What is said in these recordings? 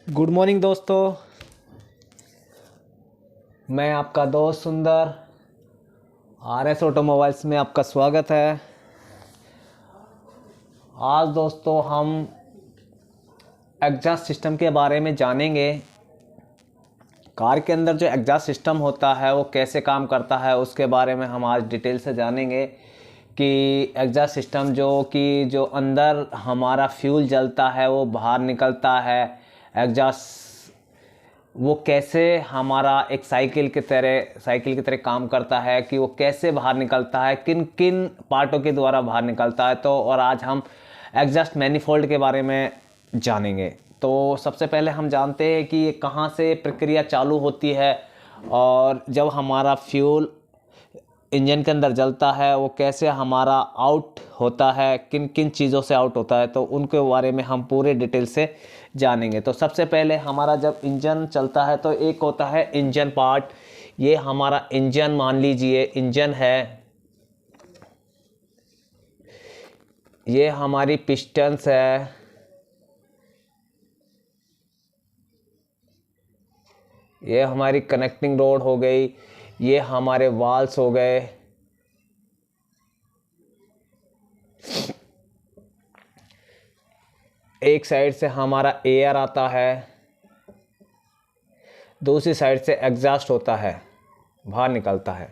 Good morning दोस्तों। मैं आपका दोस्त सुंदर RS ऑटोमोबाइल्स में आपका स्वागत है। आज दोस्तों हम एग्जॉस्ट सिस्टम के बारे में जानेंगे। कार के अंदर जो एग्जॉस्ट सिस्टम होता है वो कैसे काम करता है उसके बारे में हम आज डिटेल से जानेंगे कि एग्जॉस्ट सिस्टम जो अंदर हमारा फ्यूल जलता है वो बाहर निकलता है। एग्जॉस्ट वो कैसे हमारा एक साइकिल की तरह काम करता है कि वो कैसे बाहर निकलता है, किन किन पार्टों के द्वारा बाहर निकलता है। तो और आज हम एग्जॉस्ट मैनिफोल्ड के बारे में जानेंगे। तो सबसे पहले हम जानते हैं कि ये कहाँ से प्रक्रिया चालू होती है और जब हमारा फ्यूल इंजन के अंदर जलता है वो कैसे हमारा आउट होता है, किन किन चीज़ों से आउट होता है, तो उनके बारे में हम पूरे डिटेल से जानेंगे। तो सबसे पहले हमारा जब इंजन चलता है तो एक होता है इंजन पार्ट। ये हमारा इंजन मान लीजिए इंजन है, ये हमारी पिस्टन्स है, ये हमारी कनेक्टिंग रोड हो गई, ये हमारे वाल्स हो गए। एक साइड से हमारा एयर आता है, दूसरी साइड से एग्जॉस्ट होता है, बाहर निकलता है।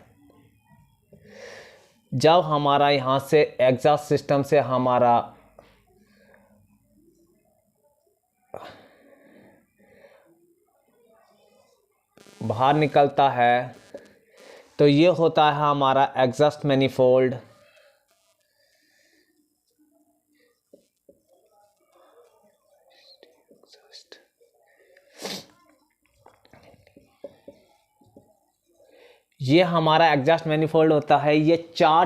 जब हमारा यहाँ से एग्जॉस्ट सिस्टम से हमारा बाहर निकलता है तो ये होता है हमारा एग्जॉस्ट मैनिफोल्ड। ये हमारा एग्जॉस्ट मैनिफोल्ड होता है। ये 4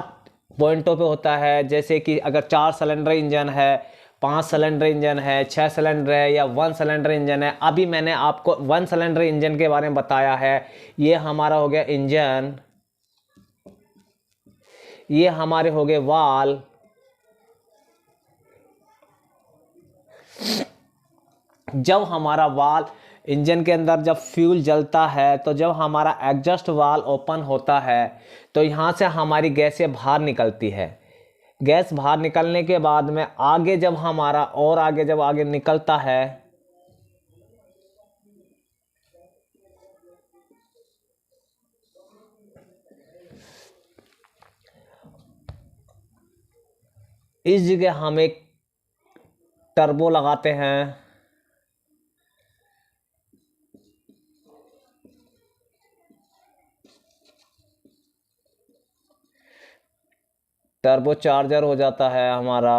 पॉइंटों पे होता है, जैसे कि अगर 4 सिलेंडर इंजन है, 5 सिलेंडर इंजन है, 6 सिलेंडर है या 1 सिलेंडर इंजन है। अभी मैंने आपको 1 सिलेंडर इंजन के बारे में बताया है। ये हमारा हो गया इंजन, ये हमारे हो गए वाल, जब हमारा वाल इंजन के अंदर जब फ्यूल जलता है तो जब हमारा एग्जॉस्ट वाल ओपन होता है तो यहाँ से हमारी गैसें बाहर निकलती है। गैस बाहर निकलने के बाद में आगे जब हमारा और आगे जब आगे निकलता है इस जगह हम एक टर्बो लगाते हैं। टर्बो चार्जर हो जाता है हमारा।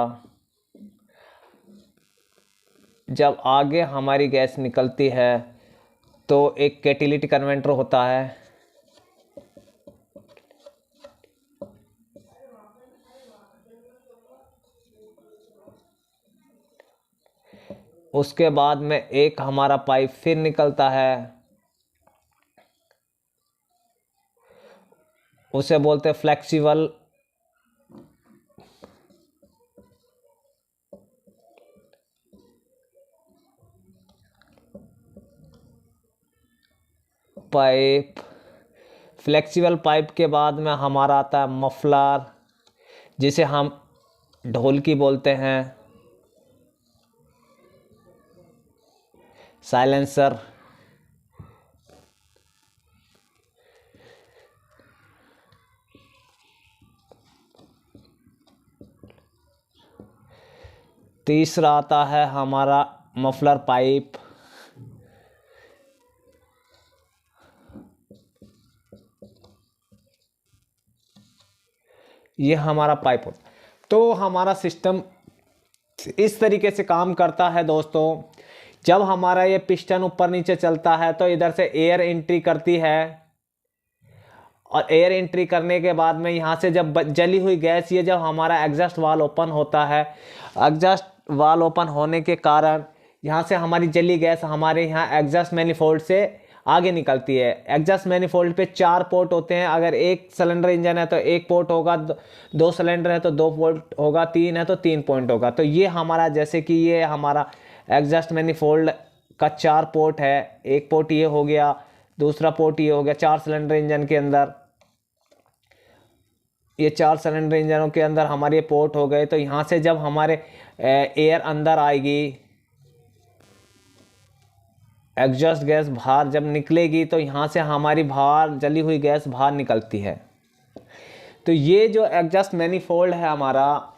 जब आगे हमारी गैस निकलती है तो एक कैटेलिटिक कन्वर्टर होता है। उसके बाद में एक हमारा पाइप फिर निकलता है, उसे बोलते हैं फ्लेक्सिबल पाइप। फ्लेक्सिबल पाइप के बाद में हमारा आता है मफलर, जिसे हम ढोलकी बोलते हैं, साइलेंसर। तीसरा आता है हमारा मफलर पाइप। ये हमारा पाइप होता है। तो हमारा सिस्टम इस तरीके से काम करता है दोस्तों। जब हमारा ये पिस्टन ऊपर नीचे चलता है तो इधर से एयर एंट्री करती है और एयर एंट्री करने के बाद में यहाँ से जब जली हुई गैस, ये जब हमारा एग्जॉस्ट वाल ओपन होता है, एग्जॉस्ट वाल ओपन होने के कारण यहाँ से हमारी जली गैस हमारे यहाँ एग्जॉस्ट मैनिफोल्ड से आगे निकलती है। एग्जॉस्ट मैनिफोल्ड पे 4 पोर्ट होते हैं। अगर एक सिलेंडर इंजन है तो 1 पोर्ट होगा, 2 सिलेंडर है तो 2 पोर्ट होगा, 3 है तो 3 पॉइंट होगा। तो ये हमारा जैसे कि ये हमारा एग्जॉस्ट मैनिफोल्ड का 4 पोर्ट है, एक पोर्ट ये हो गया, दूसरा पोर्ट ये हो गया। 4 सिलेंडर इंजन के अंदर, ये 4 सिलेंडर इंजनों के अंदर हमारे पोर्ट हो गए। तो यहाँ से जब हमारे एयर अंदर आएगी, एग्जॉस्ट गैस बाहर जब निकलेगी, तो यहाँ से हमारी बाहर जली हुई गैस बाहर निकलती है। तो ये जो एग्जॉस्ट मैनिफोल्ड है हमारा,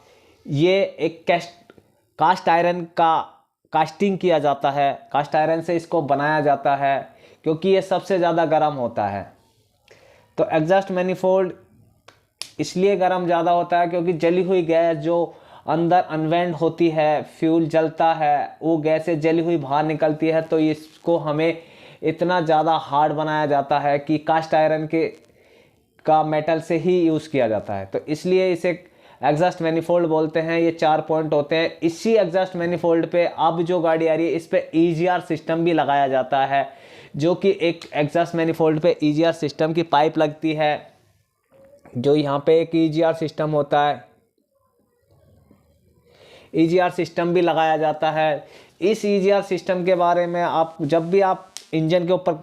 ये एक कास्ट आयरन का कास्टिंग किया जाता है, कास्ट आयरन से इसको बनाया जाता है, क्योंकि ये सबसे ज़्यादा गर्म होता है। तो एग्जॉस्ट मैनिफोल्ड इसलिए गर्म ज़्यादा होता है क्योंकि जली हुई गैस जो अंदर अनवेंट होती है, फ्यूल जलता है, वो गैसें जली हुई बाहर निकलती है। तो इसको हमें इतना ज़्यादा हार्ड बनाया जाता है कि कास्ट आयरन का मेटल से ही यूज़ किया जाता है। तो इसलिए इसे एग्जॉस्ट मैनिफोल्ड बोलते हैं। ये 4 पॉइंट होते हैं। इसी एग्जॉस्ट मैनिफोल्ड पे अब जो गाड़ी आ रही है, इस पे EGR सिस्टम भी लगाया जाता है, जो कि एक एग्जॉस्ट मैनिफोल्ड पे EGR सिस्टम की पाइप लगती है, जो यहाँ पे एक EGR सिस्टम होता है, EGR सिस्टम भी लगाया जाता है। इस EGR सिस्टम के बारे में आप जब भी आप इंजन के ऊपर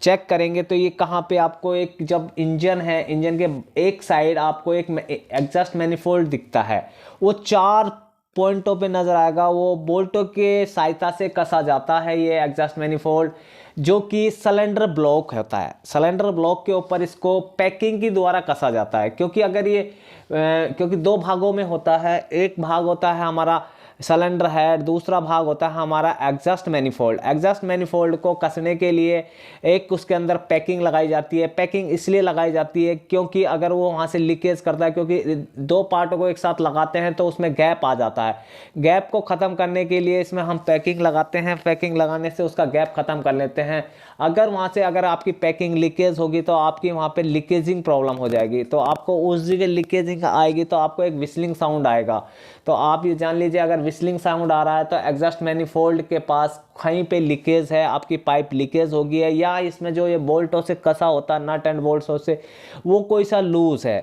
चेक करेंगे तो ये कहाँ पे आपको एक, जब इंजन है, इंजन के एक साइड आपको एक एग्जॉस्ट मैनिफोल्ड दिखता है, वो 4 पॉइंटों पे नज़र आएगा। वो बोल्टों के सहायता से कसा जाता है ये एग्जॉस्ट मैनिफोल्ड, जो कि सिलेंडर ब्लॉक होता है। सिलेंडर ब्लॉक के ऊपर इसको पैकिंग के द्वारा कसा जाता है, क्योंकि अगर ये क्योंकि 2 भागों में होता है। एक भाग होता है हमारा सिलेंडर हेड, दूसरा भाग होता है हमारा एग्जॉस्ट मैनिफोल्ड। एग्जॉस्ट मैनिफोल्ड को कसने के लिए एक उसके अंदर पैकिंग लगाई जाती है। पैकिंग इसलिए लगाई जाती है क्योंकि अगर वो वहाँ से लीकेज करता है, क्योंकि 2 पार्टों को एक साथ लगाते हैं तो उसमें गैप आ जाता है। गैप को ख़त्म करने के लिए इसमें हम पैकिंग लगाते हैं। पैकिंग लगाने से उसका गैप ख़त्म कर लेते हैं। अगर आपकी पैकिंग लीकेज होगी तो आपकी वहाँ पे लीकेजिंग प्रॉब्लम हो जाएगी। तो आपको उस जगह लीकेजिंग आएगी तो आपको एक विस्लिंग साउंड आएगा। तो आप ये जान लीजिए, अगर विस्लिंग साउंड आ रहा है तो एग्जॉस्ट मैनिफोल्ड के पास कहीं पे लीकेज है, आपकी पाइप लीकेज हो गई है, या इसमें जो ये बोल्टों से कसा होता है, नट एंड बोल्टों से, वो कोई सा लूज है।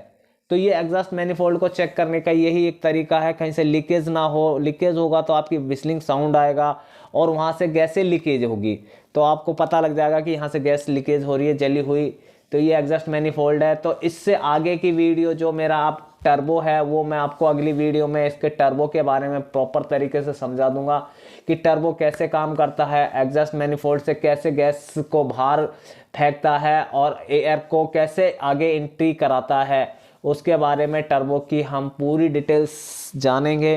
तो ये एग्जॉस्ट मैनिफोल्ड को चेक करने का यही एक तरीका है, कहीं से लीकेज ना हो। लीकेज होगा तो आपकी विस्लिंग साउंड आएगा और वहाँ से गैसें लीकेज होगी, तो आपको पता लग जाएगा कि यहाँ से गैस लीकेज हो रही है, जली हुई। तो ये एग्जॉस्ट मैनिफोल्ड है। तो इससे आगे की वीडियो जो मेरा आप टर्बो है, वो मैं आपको अगली वीडियो में इसके टर्बो के बारे में प्रॉपर तरीके से समझा दूंगा कि टर्बो कैसे काम करता है, एग्जॉस्ट मैनिफोल्ड से कैसे गैस को बाहर फेंकता है और एयर को कैसे आगे एंट्री कराता है। उसके बारे में टर्बो की हम पूरी डिटेल्स जानेंगे।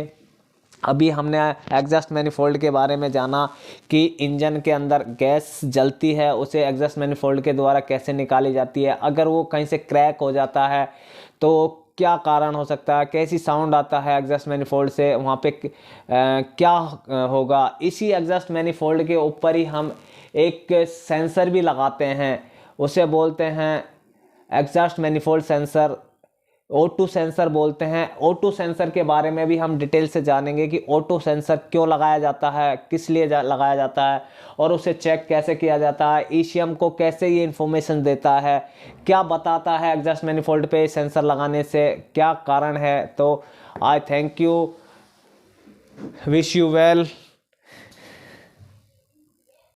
अभी हमने एग्जॉस्ट मैनिफोल्ड के बारे में जाना कि इंजन के अंदर गैस जलती है, उसे एग्जॉस्ट मैनिफोल्ड के द्वारा कैसे निकाली जाती है। अगर वो कहीं से क्रैक हो जाता है तो क्या कारण हो सकता है, कैसी साउंड आता है एग्जॉस्ट मैनिफोल्ड से, वहाँ पे क्या होगा। इसी एग्जॉस्ट मैनिफोल्ड के ऊपर ही हम एक सेंसर भी लगाते हैं, उसे बोलते हैं exhaust manifold sensor, O2 sensor बोलते हैं। O2 सेंसर के बारे में भी हम डिटेल से जानेंगे कि O2 सेंसर क्यों लगाया जाता है, किस लिए लगाया जाता है, और उसे चेक कैसे किया जाता है, ECM को कैसे ये इन्फॉर्मेशन देता है, क्या बताता है एग्जॉस्ट मैनिफोल्ड पे सेंसर लगाने से, क्या कारण है। तो आई thank you, wish you well.